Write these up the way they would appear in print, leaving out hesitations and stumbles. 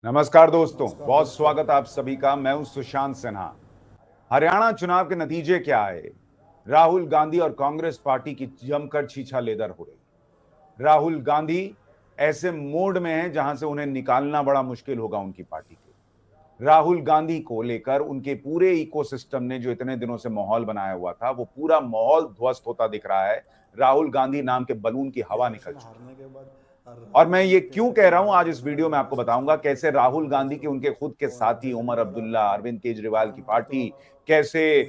नमस्कार दोस्तों, बहुत स्वागत आप सभी का। मैं हूं सुशांत सिन्हा। हरियाणा चुनाव के नतीजे क्या आए? राहुल गांधी और कांग्रेस पार्टी की जमकर छीछालेदर हो रही। राहुल गांधी ऐसे मोड में हैं जहां से उन्हें निकालना बड़ा मुश्किल होगा उनकी पार्टी के। राहुल गांधी को लेकर उनके पूरे इकोसिस्टम ने जो इतने दिनों से माहौल बनाया हुआ था, वो पूरा माहौल ध्वस्त होता दिख रहा है। राहुल गांधी नाम के बलून की हवा निकल चुकी है। और मैं ये क्यों कह रहा हूं, आज इस वीडियो में आपको बताऊंगा कैसे राहुल गांधी के उनके खुद के साथी उमर अब्दुल्ला, अरविंद केजरीवाल की पार्टी, कैसे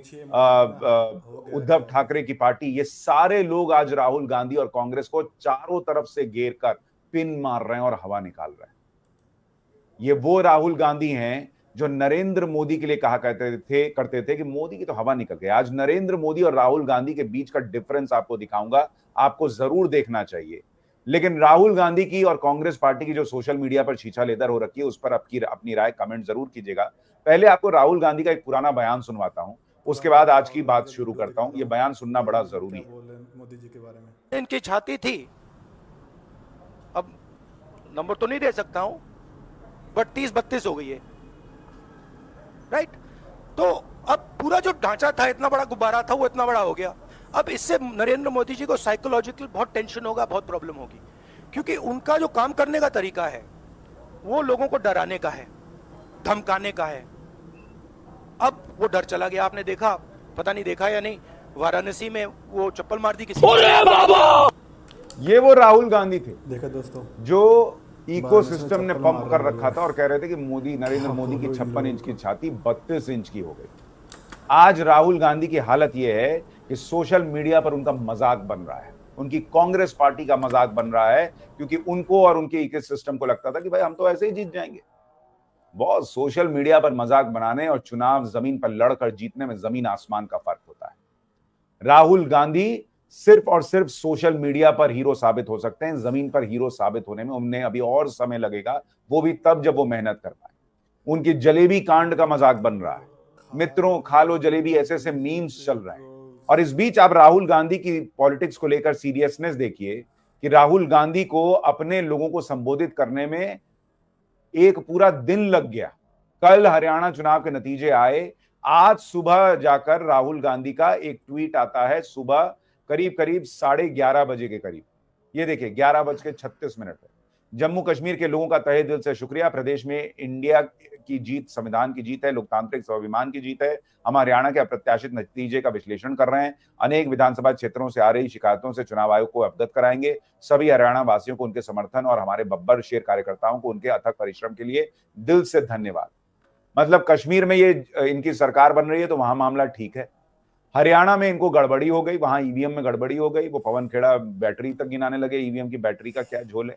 उद्धव ठाकरे की पार्टी, ये सारे लोग आज राहुल गांधी और कांग्रेस को चारों तरफ से घेर कर पिन मार रहे हैं और हवा निकाल रहे हैं। ये वो राहुल गांधी हैं जो नरेंद्र मोदी के लिए कहा करते थे कि मोदी की तो हवा निकल गई। आज नरेंद्र मोदी और राहुल गांधी के बीच का डिफरेंस आपको दिखाऊंगा, आपको जरूर देखना चाहिए। लेकिन राहुल गांधी की और कांग्रेस पार्टी की जो सोशल मीडिया पर छीछालेदर हो रखी है, उस पर आपकी अपनी राय कमेंट जरूर कीजिएगा। पहले आपको राहुल गांधी का एक पुराना बयान सुनवाता हूं, उसके बाद आज की बात शुरू करता हूं। यह बयान सुनना बड़ा जरूरी है। मोदी जी के बारे में इनकी छाती थी, अब नंबर तो नहीं दे सकता हूं, बट 30-32 हो गई है, राइट। तो अब पूरा जो ढांचा था, इतना बड़ा गुब्बारा था, वो इतना बड़ा हो गया। अब इससे नरेंद्र मोदी जी को साइकोलॉजिकल बहुत टेंशन होगा, बहुत प्रॉब्लम होगी, क्योंकि उनका जो काम करने का तरीका है वो लोगों को डराने का है, धमकाने का है। अब वो डर चला गया। आपने देखा, पता नहीं देखा या नहीं, वाराणसी में वो चप्पल मार दी किसी ने। ये वो राहुल गांधी थे, देखा दोस्तों, जो इकोसिस्टम ने पंप कर रखा था और कह रहे थे कि नरेंद्र मोदी की 56 इंच की छाती 32 इंच की हो गई। आज राहुल गांधी की हालत यह है कि सोशल मीडिया पर उनका मजाक बन रहा है, उनकी कांग्रेस पार्टी का मजाक बन रहा है, क्योंकि उनको और उनके इकोसिस्टम को लगता था कि भाई हम तो ऐसे ही जीत जाएंगे। बहुत सोशल मीडिया पर मजाक बनाने और चुनाव जमीन पर लड़कर जीतने में जमीन आसमान का फर्क होता है। राहुल गांधी सिर्फ और सिर्फ सोशल मीडिया पर हीरो साबित हो सकते हैं, जमीन पर हीरो साबित होने में उन्हें अभी और समय लगेगा, वो भी तब जब वो मेहनत कर पाए। उनकी जलेबी कांड का मजाक बन रहा है, मित्रों खा लो जलेबी, ऐसे ऐसे मीम्स चल रहे हैं। और इस बीच आप राहुल गांधी की पॉलिटिक्स को लेकर सीरियसनेस देखिए कि राहुल गांधी को अपने लोगों को संबोधित करने में एक पूरा दिन लग गया। कल हरियाणा चुनाव के नतीजे आए, आज सुबह जाकर राहुल गांधी का एक ट्वीट आता है, सुबह करीब करीब 11:30 बजे के करीब। ये देखिए 11:36 है। जम्मू कश्मीर के लोगों का तहे दिल से शुक्रिया। प्रदेश में इंडिया की जीत संविधान की जीत है, लोकतांत्रिक स्वाभिमान की जीत है। हम हरियाणा के अप्रत्याशित नतीजे का विश्लेषण कर रहे हैं। अनेक विधानसभा क्षेत्रों से आ रही शिकायतों से चुनाव आयोग को अवगत कराएंगे। सभी हरियाणा वासियों को उनके समर्थन और हमारे बब्बर शेर कार्यकर्ताओं को उनके अथक परिश्रम के लिए दिल से धन्यवाद। मतलब कश्मीर में ये इनकी सरकार बन रही है तो वहां मामला ठीक है, हरियाणा में इनको गड़बड़ी हो गई, वहां ईवीएम में गड़बड़ी हो गई, वो पवन खेड़ा बैटरी तक गिनाने लगे, ईवीएम की बैटरी का क्या झोल है।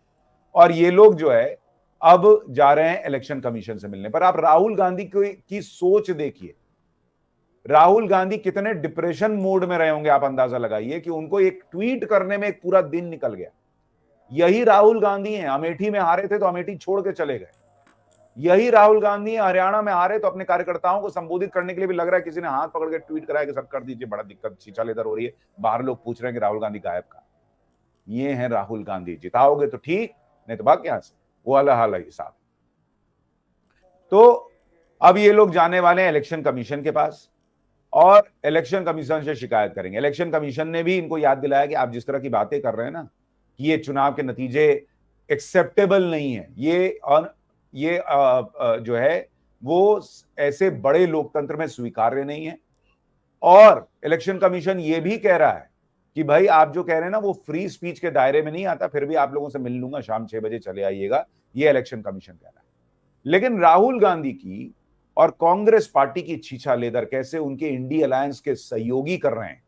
और ये लोग जो है अब जा रहे हैं इलेक्शन कमीशन से मिलने। पर आप राहुल गांधी की सोच देखिए, राहुल गांधी कितने डिप्रेशन मोड में रहे होंगे, आप अंदाजा लगाइए कि उनको एक ट्वीट करने में एक पूरा दिन निकल गया। यही राहुल गांधी हैं, अमेठी में हारे थे तो अमेठी छोड़ के चले गए। यही राहुल गांधी हरियाणा में हारे तो अपने कार्यकर्ताओं को संबोधित करने के लिए भी लग रहा है किसी ने हाथ पकड़ के ट्वीट कराया कि सर कर दीजिए, बड़ा दिक्कत छीछालेदर हो रही है, बाहर लोग पूछ रहे हैं कि राहुल गांधी गायब कहां। ये है राहुल गांधी, जिताओगे तो ठीक, नहीं तो भाग यहां से, वो वाला हाल है हिसाब। तो अब ये लोग जाने वाले हैं इलेक्शन कमीशन के पास और इलेक्शन कमीशन से शिकायत करेंगे। इलेक्शन कमीशन ने भी इनको याद दिलाया कि आप जिस तरह की बातें कर रहे हैं ना, कि ये चुनाव के नतीजे एक्सेप्टेबल नहीं है, ये जो है वो ऐसे बड़े लोकतंत्र में स्वीकार्य नहीं है। और इलेक्शन कमीशन ये भी कह रहा है कि भाई आप जो कह रहे हैं ना वो फ्री स्पीच के दायरे में नहीं आता, फिर भी आप लोगों से मिल लूंगा, शाम 6 बजे चले आइएगा, ये इलेक्शन कमीशन कह रहा है। लेकिन राहुल गांधी की और कांग्रेस पार्टी की छीछालेदर कैसे उनके इंडी अलायंस के सहयोगी कर रहे हैं,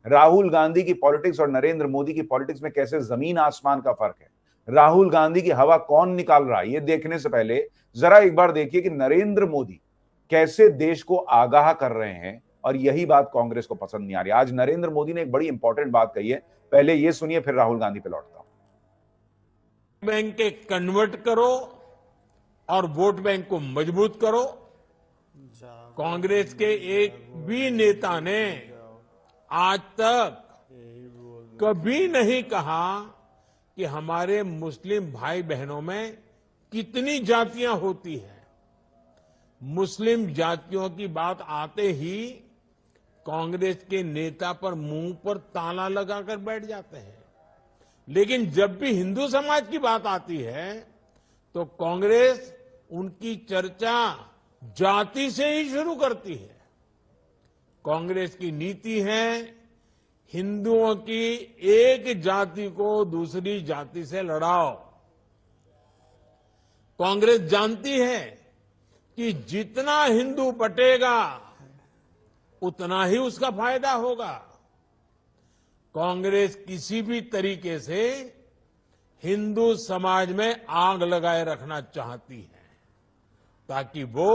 राहुल गांधी की पॉलिटिक्स और नरेंद्र मोदी की पॉलिटिक्स में कैसे जमीन आसमान का फर्क है, राहुल गांधी की हवा कौन निकाल रहा है, ये देखने से पहले जरा एक बार देखिए कि नरेंद्र मोदी कैसे देश को आगाह कर रहे हैं। और यही बात कांग्रेस को पसंद नहीं आ रही। आज नरेंद्र मोदी ने एक बड़ी इंपॉर्टेंट बात कही है, पहले ये सुनिए फिर राहुल गांधी पे लौटता हूं। बैंक के कन्वर्ट करो और वोट बैंक को मजबूत करो। कांग्रेस के एक भी नेता ने आज तक कभी नहीं कहा कि हमारे मुस्लिम भाई बहनों में कितनी जातियां होती हैं, मुस्लिम जातियों की बात आते ही कांग्रेस के नेता पर मुंह पर ताला लगाकर बैठ जाते हैं। लेकिन जब भी हिंदू समाज की बात आती है तो कांग्रेस उनकी चर्चा जाति से ही शुरू करती है। कांग्रेस की नीति है हिंदुओं की एक जाति को दूसरी जाति से लड़ाओ। कांग्रेस जानती है कि जितना हिंदू बटेगा उतना ही उसका फायदा होगा। कांग्रेस किसी भी तरीके से हिंदू समाज में आग लगाए रखना चाहती है ताकि वो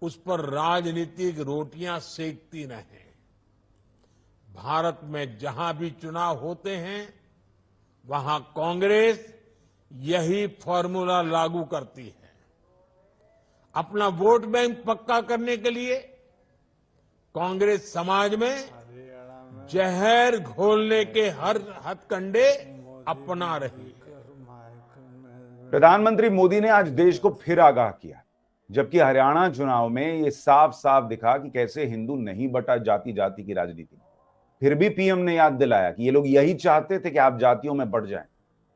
उस पर राजनीतिक रोटियां सेकती रहें। भारत में जहां भी चुनाव होते हैं वहां कांग्रेस यही फॉर्मूला लागू करती है। अपना वोट बैंक पक्का करने के लिए कांग्रेस समाज में जहर घोलने के हर हथकंडे अपना रही है। प्रधानमंत्री मोदी ने आज देश को फिर आगाह किया, जबकि हरियाणा चुनाव में ये साफ साफ दिखा कि कैसे हिंदू नहीं बटा जाति जाति की राजनीति में। फिर भी पीएम ने याद दिलाया कि ये लोग यही चाहते थे कि आप जातियों में बढ़ जाएं।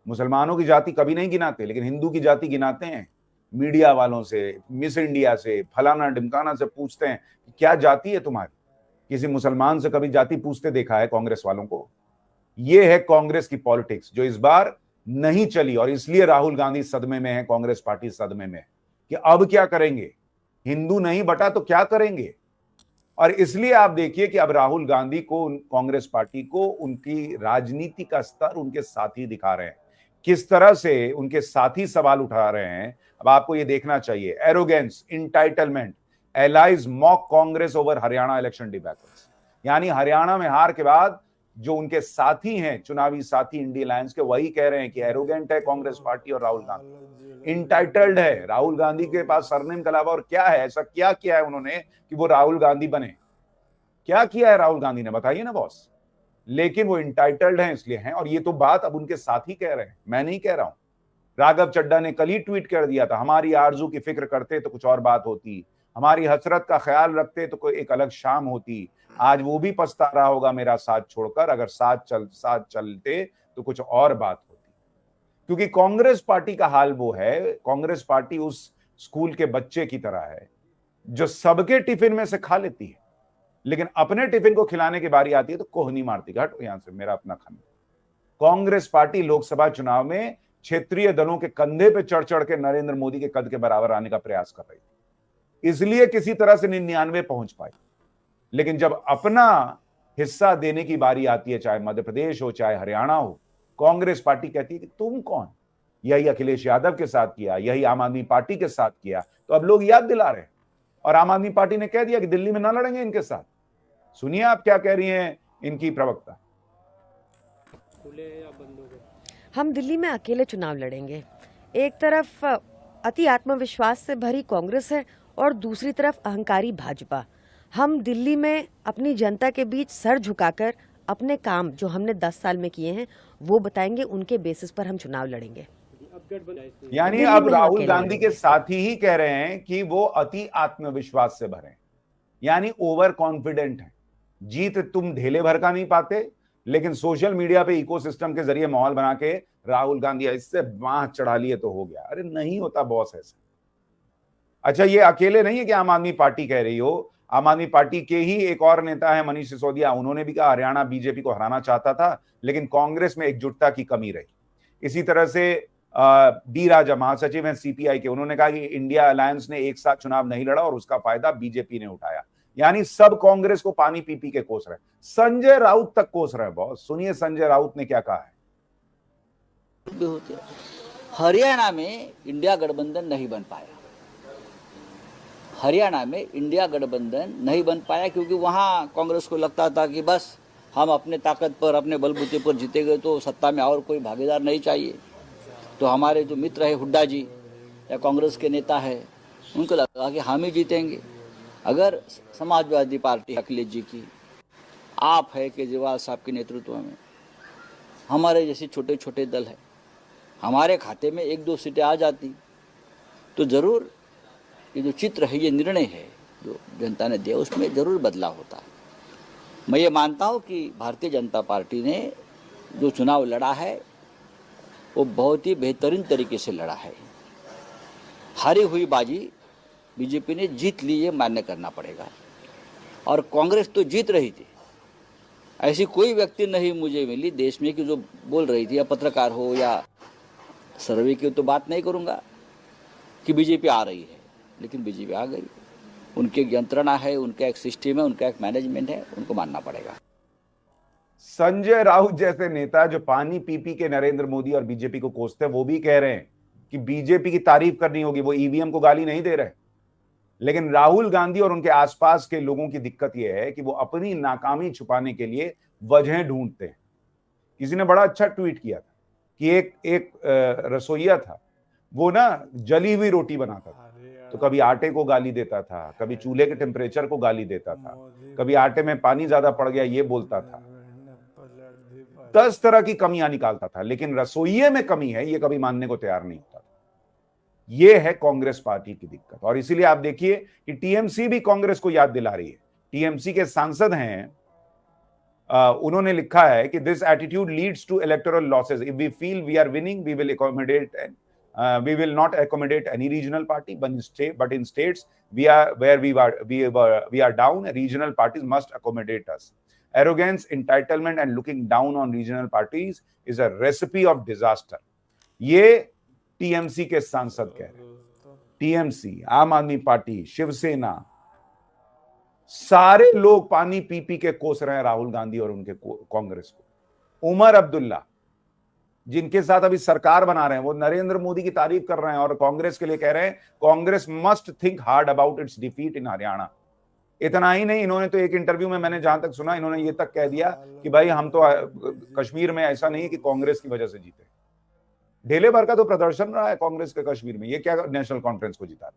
मुसलमानों की जाति कभी नहीं गिनाते, लेकिन हिंदू की जाति गिनाते हैं। मीडिया वालों से, मिस इंडिया से, फलाना ढिमकाना से पूछते हैं कि क्या जाति है तुम्हारी। किसी मुसलमान से कभी जाति पूछते देखा है कांग्रेस वालों को? ये है कांग्रेस की पॉलिटिक्स जो इस बार नहीं चली, और इसलिए राहुल गांधी सदमे में है, कांग्रेस पार्टी सदमे में है कि अब क्या करेंगे। हिंदू नहीं बटा तो क्या करेंगे। और इसलिए आप देखिए कि अब राहुल गांधी को, कांग्रेस पार्टी को उनकी राजनीति का स्तर उनके साथी दिखा रहे हैं, किस तरह से उनके साथी सवाल उठा रहे हैं। अब आपको ये देखना चाहिए, arrogance, entitlement, allies mock Congress over Haryana election debacles. यानी हरियाणा में हार के बाद जो उनके साथी हैं, चुनावी साथी इंडिया अलायंस के, वही कह रहे हैं कि एरोगेंट है कांग्रेस पार्टी और राहुल गांधी, इंटाइटल्ड है। राहुल गांधी के पास सरनेम के अलावा और क्या है? ऐसा क्या किया है उन्होंने कि वो राहुल गांधी बने? क्या किया है राहुल गांधी ने, बताइए ना बॉस। लेकिन वो इंटाइटल्ड हैं इसलिए हैं, और ये तो बात अब उनके साथी कह रहे हैं, मैं नहीं कह रहा हूं। राघव चड्ढा ने कल ही ट्वीट कर दिया था, हमारी आरजू की फिक्र करते तो कुछ और बात होती, हमारी हसरत का ख्याल रखते तो कोई एक अलग शाम होती। आज वो भी पछता रहा होगा मेरा साथ छोड़कर, अगर साथ चलते तो कुछ और बात होती। क्योंकि कांग्रेस पार्टी का हाल वो है, कांग्रेस पार्टी उस स्कूल के बच्चे की तरह है जो सबके टिफिन में से खा लेती है, लेकिन अपने टिफिन को खिलाने की बारी आती है तो कोहनी मारती, हटो यहां से, मेरा अपना खाना। कांग्रेस पार्टी लोकसभा चुनाव में क्षेत्रीय दलों के कंधे पे चढ़ चढ़ के नरेंद्र मोदी के कद के बराबर आने का प्रयास कर रही थी, इसलिए किसी तरह से 99 पहुंच पाई। लेकिन जब अपना हिस्सा देने की बारी आती है, चाहे मध्य प्रदेश हो चाहे हरियाणा हो, कांग्रेस पार्टी कहती है कि तुम कौन। यही अखिलेश यादव के साथ किया, यही आम आदमी पार्टी के साथ किया, तो अब लोग याद दिला रहे हैं। और आम आदमी पार्टी ने कह दिया कि दिल्ली में ना लड़ेंगे इनके साथ। सुनिए आप क्या कह रही हैं इनकी प्रवक्ता। हम दिल्ली में अकेले चुनाव लड़ेंगे। एक तरफ अति आत्मविश्वास से भरी कांग्रेस है और दूसरी तरफ अहंकारी भाजपा। हम दिल्ली में अपनी जनता के बीच सर झुकाकर अपने काम जो हमने 10 साल में किए हैं वो बताएंगे, उनके बेसिस पर हम चुनाव लड़ेंगे। यानी अब राहुल गांधी के साथी ही कह रहे हैं कि वो अति आत्मविश्वास से भरे, यानी ओवर कॉन्फिडेंट है। जीत तुम ढेले भर का नहीं पाते, लेकिन सोशल मीडिया पे इकोसिस्टम के जरिए माहौल बना के राहुल गांधी इससे बांह चढ़ा लिए तो हो गया। अरे नहीं होता बॉस ऐसे। अच्छा, ये अकेले नहीं है कि आम आदमी पार्टी कह रही हो, आम आदमी पार्टी के ही एक और नेता है मनीष सिसोदिया, उन्होंने भी कहा हरियाणा बीजेपी को हराना चाहता था, लेकिन कांग्रेस में एकजुटता की कमी रही। इसी तरह से डी राजा महासचिव हैं सीपीआई के, उन्होंने कहा कि इंडिया अलायंस ने एक साथ चुनाव नहीं लड़ा और उसका फायदा बीजेपी ने उठाया। यानी सब कांग्रेस को पानी पी पी के कोस रहे, संजय राउत तक कोस रहे हैं बॉस। सुनिए संजय राउत ने क्या कहा है। हरियाणा में इंडिया गठबंधन नहीं बन पाया, हरियाणा में इंडिया गठबंधन नहीं बन पाया क्योंकि वहां कांग्रेस को लगता था कि बस हम अपने ताकत पर, अपने बलबूते पर जीतेंगे तो सत्ता में और कोई भागीदार नहीं चाहिए। तो हमारे जो मित्र है हुड्डा जी या कांग्रेस के नेता है, उनको लगा कि हम ही जीतेंगे। अगर समाजवादी पार्टी अखिलेश जी की, आप है केजरीवाल साहब के नेतृत्व में, हमारे जैसे छोटे छोटे दल है, हमारे खाते में 1-2 सीटें आ जाती तो जरूर ये जो चित्र है, ये निर्णय है जो जनता ने दिया, उसमें जरूर बदलाव होता है। मैं ये मानता हूँ कि भारतीय जनता पार्टी ने जो चुनाव लड़ा है वो बहुत ही बेहतरीन तरीके से लड़ा है। हारी हुई बाजी बीजेपी ने जीत ली, ये मान्य करना पड़ेगा। और कांग्रेस तो जीत रही थी, ऐसी कोई व्यक्ति नहीं मुझे मिली देश में कि जो बोल रही थी, या पत्रकार हो या सर्वे की तो बात नहीं करूंगा कि बीजेपी आ रही है, लेकिन बीजेपी आ गई। उनकी एक यंत्रणा है, उनका एक सिस्टम है, उनका एक मैनेजमेंट है, उनको मानना पड़ेगा। संजय राउत जैसे नेता जो पानी पी पी के नरेंद्र मोदी और बीजेपी को कोसते हैं, वो भी कह रहे हैं कि बीजेपी की तारीफ करनी होगी। वो ईवीएम को गाली नहीं दे रहे, लेकिन राहुल गांधी और उनके आसपास के लोगों की दिक्कत यह है कि वो अपनी नाकामी छुपाने के लिए वजहें ढूंढते हैं। किसी ने बड़ा अच्छा ट्वीट किया था कि एक रसोइया था, वो ना जली हुई रोटी बनाता था, तो कभी आटे को गाली देता था, कभी चूल्हे के टेम्परेचर को गाली देता था, कभी आटे में पानी ज्यादा पड़ गया ये बोलता था, 10 तरह की कमियां निकालता था, लेकिन रसोइये में कमी है ये कभी मानने को तैयार नहीं होता था। ये है कांग्रेस पार्टी की दिक्कत। और इसीलिए आप देखिए कि टीएमसी भी कांग्रेस को याद दिला रही है। टीएमसी के सांसद हैं, उन्होंने लिखा है कि this attitude leads to electoral losses. If we feel we are winning we will not accommodate any regional party, but in states we are down, regional parties must accommodate us. Arrogance, entitlement and looking down on regional parties is a recipe of disaster. ये TMC के सांसद कह रहे हैं। TMC, आम आदमी party, Shiv Sena, सारे लोग पानी पी पी के कोस रहे हैं राहुल गांधी और उनके कांग्रेस को। उमर अब्दुल्ला, जिनके साथ अभी सरकार बना रहे हैं, वो नरेंद्र मोदी की तारीफ कर रहे हैं और कांग्रेस के लिए कह रहे हैं Congress must think hard about it's defeat in Haryana. इतना ही नहीं, इन्होंने तो एक इंटरव्यू में, मैंने जहां तक सुना, इन्होंने ये तक कह दिया कि भाई हम तो कश्मीर में ऐसा नहीं कि कांग्रेस की वजह से जीते। ढेले भर का तो प्रदर्शन रहा है कांग्रेस के कश्मीर में, ये क्या नेशनल कॉन्फ्रेंस को जिताते।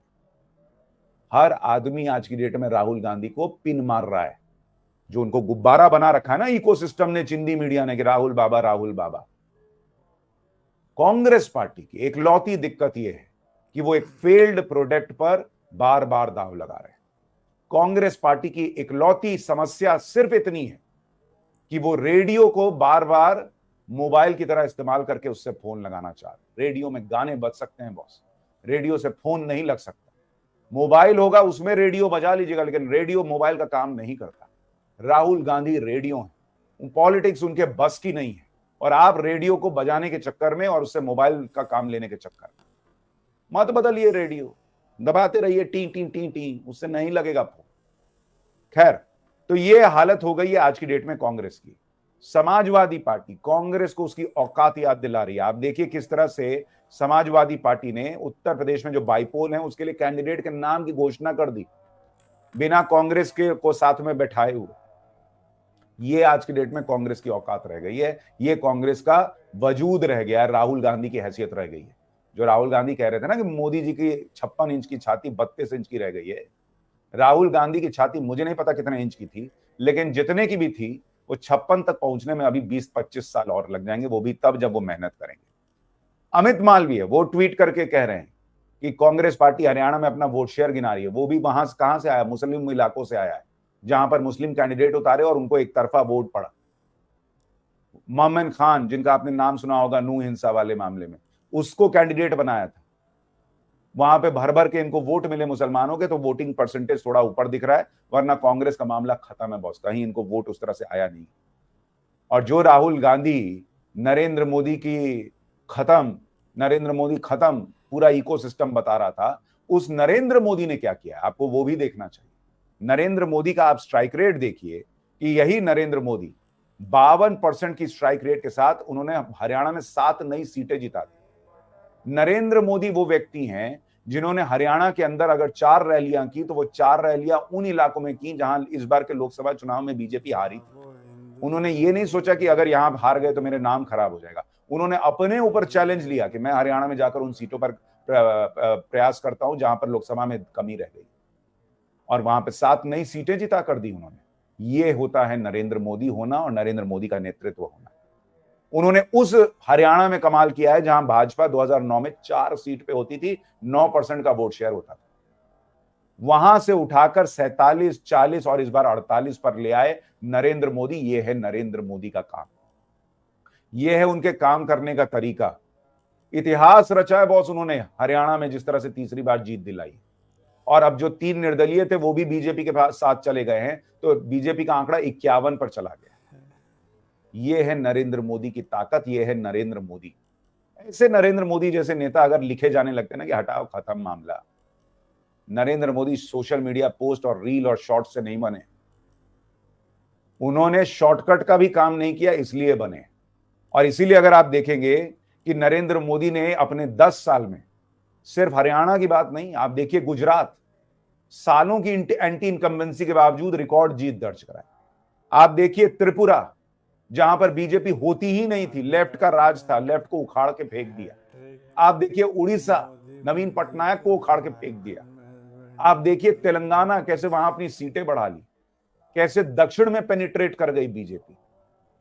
हर आदमी आज की डेट में राहुल गांधी को पिन मार रहा है। जो उनको गुब्बारा बना रखा है ना इकोसिस्टम ने, चिंदी मीडिया ने, कि राहुल बाबा राहुल बाबा। कांग्रेस पार्टी की एकलौती दिक्कत यह है कि वो एक फेल्ड प्रोडक्ट पर बार बार दांव लगा रहे हैं। कांग्रेस पार्टी की एकलौती समस्या सिर्फ इतनी है कि वो रेडियो को बार बार मोबाइल की तरह इस्तेमाल करके उससे फोन लगाना चाह रहे। रेडियो में गाने बज सकते हैं बॉस, रेडियो से फोन नहीं लग सकता। मोबाइल होगा उसमें रेडियो बजा लीजिएगा, लेकिन रेडियो मोबाइल का काम नहीं करता। राहुल गांधी रेडियो है, पॉलिटिक्स उनके बस की नहीं है, और आप रेडियो को बजाने के चक्कर में और उससे मोबाइल का काम लेने के चक्कर में मत बदलिए। रेडियो दबाते रहिए, टी टी टी टी, उससे नहीं लगेगा फोन। खैर, तो ये हालत हो गई है आज की डेट में कांग्रेस की। समाजवादी पार्टी कांग्रेस को उसकी औकात याद दिला रही है। आप देखिए किस तरह से समाजवादी पार्टी ने उत्तर प्रदेश में जो बाइपोल है उसके लिए कैंडिडेट के नाम की घोषणा कर दी, बिना कांग्रेस के को साथ में बैठाए हुए। ये आज की डेट में कांग्रेस की औकात रह गई है, ये कांग्रेस का वजूद रह गया है, राहुल गांधी की हैसियत रह गई है। जो राहुल गांधी कह रहे थे ना कि मोदी जी की 56 इंच की छाती 32 इंच की रह गई है, राहुल गांधी की छाती मुझे नहीं पता कितने इंच की थी, लेकिन जितने की भी थी वो 56 तक पहुंचने में अभी 20-25 साल और लग जाएंगे, वो भी तब जब वो मेहनत करेंगे। अमित मालवीय वो ट्वीट करके कह रहे हैं कि कांग्रेस पार्टी हरियाणा में अपना वोट शेयर गिना रही है। वो भी वहां कहां से आया, मुस्लिम इलाकों से आया है, जहां पर मुस्लिम कैंडिडेट उतारे और उनको एक तरफा वोट पड़ा। मोमिन खान, जिनका आपने नाम सुना होगा नूह हिंसा वाले मामले में, उसको कैंडिडेट बनाया था। वहां पे भर भर के इनको वोट मिले मुसलमानों के, तो वोटिंग परसेंटेज थोड़ा ऊपर दिख रहा है, वरना कांग्रेस का मामला खत्म है बॉस, कहीं इनको वोट उस तरह से आया नहीं। और जो राहुल गांधी नरेंद्र मोदी खत्म पूरा इकोसिस्टम बता रहा था, उस नरेंद्र मोदी ने क्या किया आपको वो भी देखना चाहिए। नरेंद्र मोदी का आप स्ट्राइक रेट देखिए कि यही नरेंद्र मोदी 52% की स्ट्राइक रेट के साथ उन्होंने हरियाणा में 7 नई सीटें जिता दी। नरेंद्र मोदी वो व्यक्ति हैं जिन्होंने हरियाणा के अंदर अगर 4 रैलियां की तो वो 4 रैलियां उन इलाकों में की जहां इस बार के लोकसभा चुनाव में बीजेपी हारी थी। उन्होंने ये नहीं सोचा कि अगर यहां हार गए तो मेरे नाम खराब हो जाएगा। उन्होंने अपने ऊपर चैलेंज लिया कि मैं हरियाणा में जाकर उन सीटों पर प्रयास करता हूं जहां पर लोकसभा में कमी रह गई, और वहां पे 7 नई सीटें जिता कर दी उन्होंने। ये होता है नरेंद्र मोदी होना और नरेंद्र मोदी का नेतृत्व होना। उन्होंने उस हरियाणा में कमाल किया है जहां भाजपा 2009 में 4 सीट पे होती थी, 9% का वोट शेयर होता था, वहां से उठाकर 47, 40 और इस बार 48 पर ले आए नरेंद्र मोदी। ये है नरेंद्र मोदी का काम, ये है उनके काम करने का तरीका। इतिहास रचा है बॉस उन्होंने हरियाणा में, जिस तरह से तीसरी बार जीत दिलाई। और अब जो 3 निर्दलीय थे वो भी बीजेपी के साथ चले गए हैं, तो बीजेपी का आंकड़ा 51 पर चला गया। ये है नरेंद्र मोदी की ताकत, ये है नरेंद्र मोदी। ऐसे नरेंद्र मोदी जैसे नेता अगर लिखे जाने लगते ना कि हटाओ खत्म मामला, Narendra Modi social media post और रील और शॉर्ट से नहीं बने, उन्होंने शॉर्टकट का भी काम नहीं किया, इसलिए बने। और इसीलिए अगर आप देखेंगे कि नरेंद्र मोदी ने अपने 10 साल में सिर्फ हरियाणा की बात नहीं, आप देखिए गुजरात, सालों की एंटी इनकम्बेंसी के बावजूद रिकॉर्ड जीत दर्ज कराई। आप देखिए त्रिपुरा, जहां पर बीजेपी होती ही नहीं थी, लेफ्ट का राज था, लेफ्ट को उखाड़ के फेंक दिया। आप देखिए उड़ीसा, नवीन पटनायक को उखाड़ के फेंक दिया। आप देखिए तेलंगाना, कैसे वहां अपनी सीटें बढ़ा ली, कैसे दक्षिण में पेनिट्रेट कर गई बीजेपी।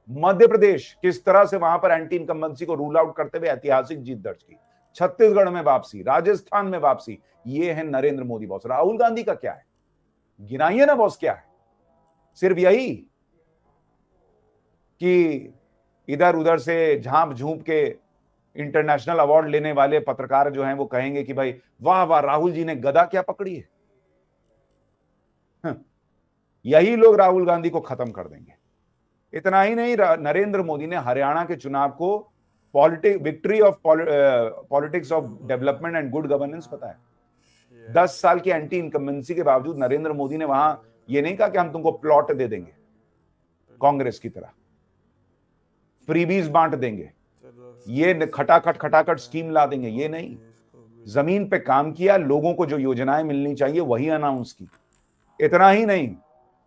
मध्य प्रदेश, किस तरह से वहां पर एंटी इनकम्बेंसी को रूल आउट करते हुए ऐतिहासिक जीत दर्ज की। छत्तीसगढ़ में वापसी, राजस्थान में वापसी। ये है नरेंद्र मोदी बॉस। राहुल गांधी का क्या है, गिनाइए ना बॉस क्या है। सिर्फ यही कि इधर उधर से झांप झूंप के इंटरनेशनल अवार्ड लेने वाले पत्रकार जो हैं वो कहेंगे कि भाई वाह वाह राहुल जी ने गदा क्या पकड़ी है। यही लोग राहुल गांधी को खत्म कर देंगे। इतना ही नहीं, नरेंद्र मोदी ने हरियाणा के चुनाव को victory of politics of development and good governance बताया। 10 साल की एंटी इनकम्बेंसी के बावजूद नरेंद्र मोदी ने वहां ये नहीं कहा कि हम तुमको प्लॉट दे देंगे कांग्रेस की तरह, फ्रीबीज बांट देंगे, ये खटाखट स्कीम ला देंगे, ये नहीं। जमीन पे काम किया, लोगों को जो योजनाएं मिलनी चाहिए वही अनाउंस की। इतना ही नहीं,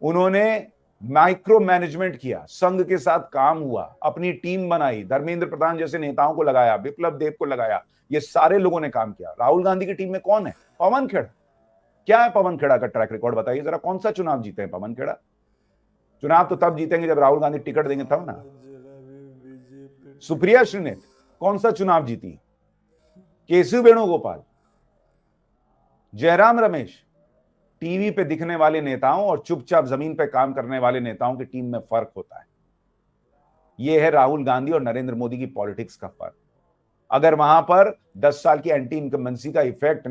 उन्होंने माइक्रो मैनेजमेंट किया, संघ के साथ काम हुआ, अपनी टीम बनाई, धर्मेंद्र प्रधान जैसे नेताओं को लगाया, विप्लव देव को लगाया, ये सारे लोगों ने काम किया। राहुल गांधी की टीम में कौन है? पवन खेड़ा। क्या है पवन खेड़ा का ट्रैक रिकॉर्ड बताइए जरा, कौन सा चुनाव जीते हैं पवन खेड़ा? चुनाव तो तब जीतेंगे जब राहुल गांधी टिकट देंगे तब ना। सुप्रिया श्रीनेत कौन सा चुनाव जीती? केशव वेणुगोपाल, जयराम रमेश। टीवी पे दिखने वाले नेताओं और चुपचाप जमीन पे काम करने वाले नेताओं की टीम में फर्क होता है। यह है राहुल गांधी और नरेंद्र मोदी की पॉलिटिक्स का फर्क। अगर वहां पर 10 साल की एंटी इनकम्बेंसी का इफेक्ट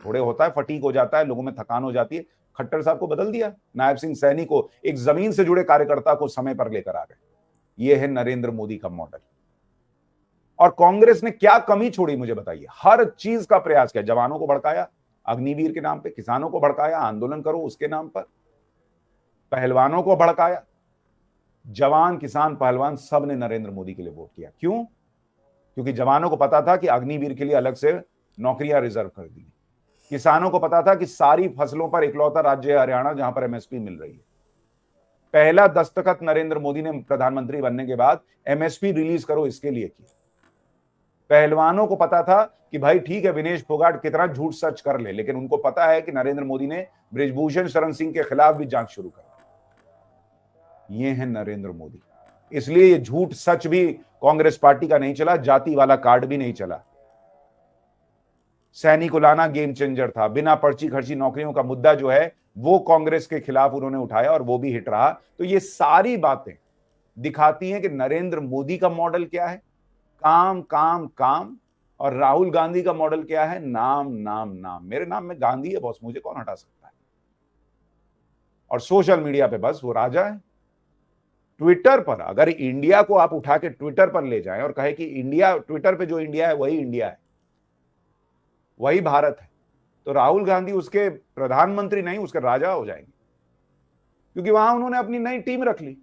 थोड़े होता है, फटीक हो जाता है, लोगों में थकान हो जाती है, खट्टर साहब को बदल दिया, नायब सिंह सैनी को, एक जमीन से जुड़े कार्यकर्ता को समय पर लेकर आ गए। यह है नरेंद्र मोदी का मॉडल। और कांग्रेस ने क्या कमी छोड़ी मुझे बताइए? हर चीज का प्रयास किया। जवानों को भड़काया अग्निवीर के नाम पे, किसानों को भड़काया आंदोलन करो उसके नाम पर, पहलवानों को भड़काया। जवान, किसान, पहलवान सब ने नरेंद्र मोदी के लिए वोट किया। क्यों? क्योंकि जवानों को पता था कि अग्निवीर के लिए अलग से नौकरियां रिजर्व कर दी। किसानों को पता था कि सारी फसलों पर इकलौता राज्य है हरियाणा जहां पर एमएसपी मिल रही है। पहला दस्तखत नरेंद्र मोदी ने प्रधानमंत्री बनने के बाद एमएसपी रिलीज करो इसके लिए की। पहलवानों को पता था कि भाई ठीक है विनेश फोगाट कितना झूठ सच कर ले, लेकिन उनको पता है कि नरेंद्र मोदी ने बृजभूषण शरण सिंह के खिलाफ भी जांच शुरू कर। ये है नरेंद्र मोदी। इसलिए ये झूठ सच भी कांग्रेस पार्टी का नहीं चला, जाति वाला कार्ड भी नहीं चला। सैनी को लाना गेम चेंजर था। बिना पर्ची खर्ची नौकरियों का मुद्दा जो है वो कांग्रेस के खिलाफ उन्होंने उठाया और वो भी हिट रहा। तो ये सारी बातें दिखाती हैं कि नरेंद्र मोदी का मॉडल क्या है, काम काम काम, और राहुल गांधी का मॉडल क्या है, नाम नाम नाम। मेरे नाम में गांधी है बॉस, मुझे कौन हटा सकता है? और सोशल मीडिया पे बस वो राजा है। ट्विटर पर अगर इंडिया को आप उठा के ट्विटर पर ले जाएं और कहे कि इंडिया, ट्विटर पे जो इंडिया है वही इंडिया है, वही भारत है, तो राहुल गांधी उसके प्रधानमंत्री नहीं, उसके राजा हो जाएंगे, क्योंकि वहां उन्होंने अपनी नई टीम रख ली।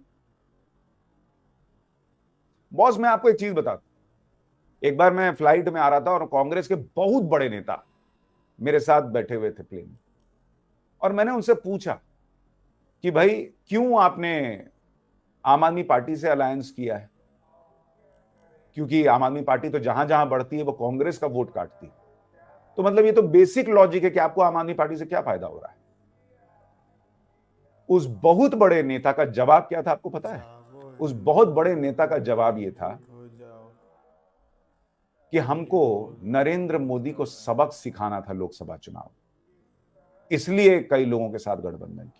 बॉस मैं आपको एक चीज बताता हूं। एक बार मैं फ्लाइट में आ रहा था और कांग्रेस के बहुत बड़े नेता मेरे साथ बैठे हुए थे प्लेन में, और मैंने उनसे पूछा कि भाई क्यों आपने आम आदमी पार्टी से अलायंस किया है? क्योंकि आम आदमी पार्टी तो जहां जहां बढ़ती है वो कांग्रेस का वोट काटती है। तो मतलब ये तो बेसिक लॉजिक है कि आपको आम आदमी पार्टी से क्या फायदा हो रहा है? उस बहुत बड़े नेता का जवाब क्या था आपको पता है? उस बहुत बड़े नेता का जवाब ये था कि हमको नरेंद्र मोदी को सबक सिखाना था लोकसभा चुनाव, इसलिए कई लोगों के साथ गठबंधन किया।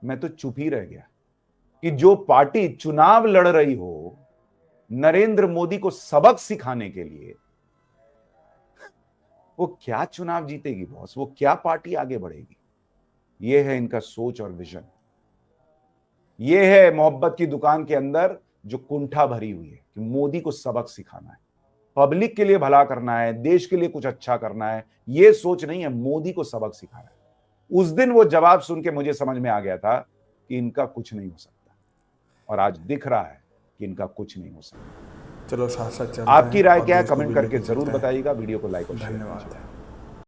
मैं तो चुप ही रह गया कि जो पार्टी चुनाव लड़ रही हो नरेंद्र मोदी को सबक सिखाने के लिए, वो क्या चुनाव जीतेगी बॉस? वो क्या पार्टी आगे बढ़ेगी? ये है इनका सोच और विजन। ये है मोहब्बत की दुकान के अंदर जो कुंठा भरी हुई है कि मोदी को सबक सिखाना है, पब्लिक के लिए भला करना है, देश के लिए कुछ अच्छा करना है। ये सोच नहीं है, मोदी को सबक सिखाना है। उस दिन वो जवाब सुन के मुझे समझ में आ गया था कि इनका कुछ नहीं हो सकता, और आज दिख रहा है कि इनका कुछ नहीं हो सकता। चलो साथ साथ चलते आपकी हैं राय और क्या है देश को कमेंट भी करके लेके जरूर चलते हैं। बताइएगा। वीडियो को लाइक और शेयर धन्यवाद। कीजिए।